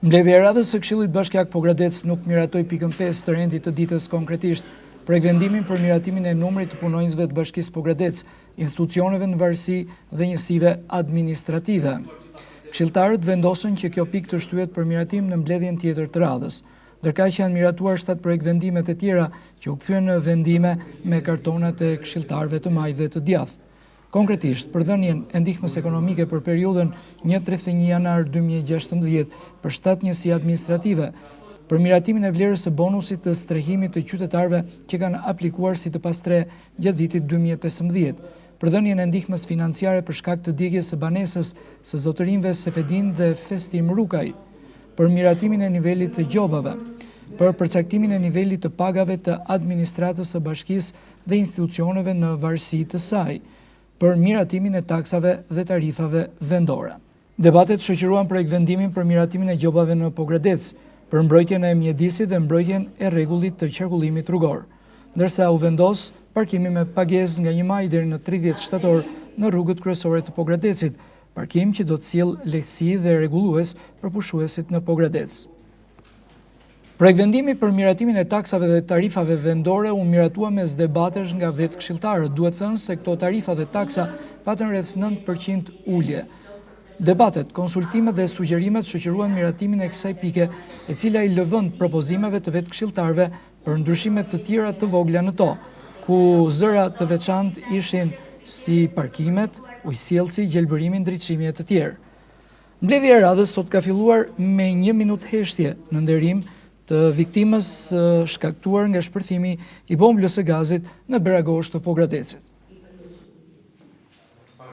Mbledhja e radhës së Këshillit Bashkiak Pogradec nuk miratoi pikën 5 të rendit të ditës konkretisht, vendimin për miratimin e numrit të punonjësve të Bashkisë Pogradec, institucioneve në varësi dhe njësive administrative. Këshilltarët vendosën që kjo pikë të shtyhet për miratim në mbledhjen tjetër të radhës, ndërkaq që janë miratuar 7 vendimet e tjera që u kthyen në vendime me kartonat e këshilltarëve të majtë dhe të djathtë. Konkretisht, për dhënien e ndihmës ekonomike për periudhën 1-31 janar 2016 për 7 njësi administrative, për miratimin e vlerës së bonusit të strehimit të qytetarëve që kanë aplikuar si të pastre gjatë vitit 2015, për dhënien e ndihmës financiare për shkak të djegjes së banesës së zotërinjve Sefedin dhe Festim Rukaj, për miratimin e nivelit të gjobave, për përcaktimin e nivelit të pagave të administratës së bashkisë dhe institucioneve në varësi të saj, për miratimin e taksave dhe tarifave vendore. Debatet shoqëruan vendimin për miratimin e gjobave në Pogradec, për mbrojtjen e mjedisit dhe mbrojtjen e rregullit të qarkullimit rrugor, ndërsa u vendos parkimi me pagesë nga 1 maj deri në 30 shtator në rrugët kryesore të Pogradecit, parkim që do të sjellë lehtësi dhe rregullues për pushuesit në Pogradec. Vendimi për miratimin e taksave dhe tarifave vendore u miratua mes debatesh nga vetë këshilltarët. Duhet thënë se këto tarifa dhe taksa patën rreth 9% ulje. Debatet, konsultimet dhe sugjerimet shoqëruan miratimin e kësaj pike, e cila i lë vend propozimeve të vetë këshilltarëve për ndryshimet të tjera të vogla në to, ku zëra të veçantë ishin si parkimet, ujësjellsi, gjelbërimi, ndriçimi e të tjerë. Mbledhja e radhës sot ka filluar me 1 minutë heshtje në nderim të viktimës shkaktuar nga shpërthimi i bomblës së gazit në Beragosh të Pogradecit.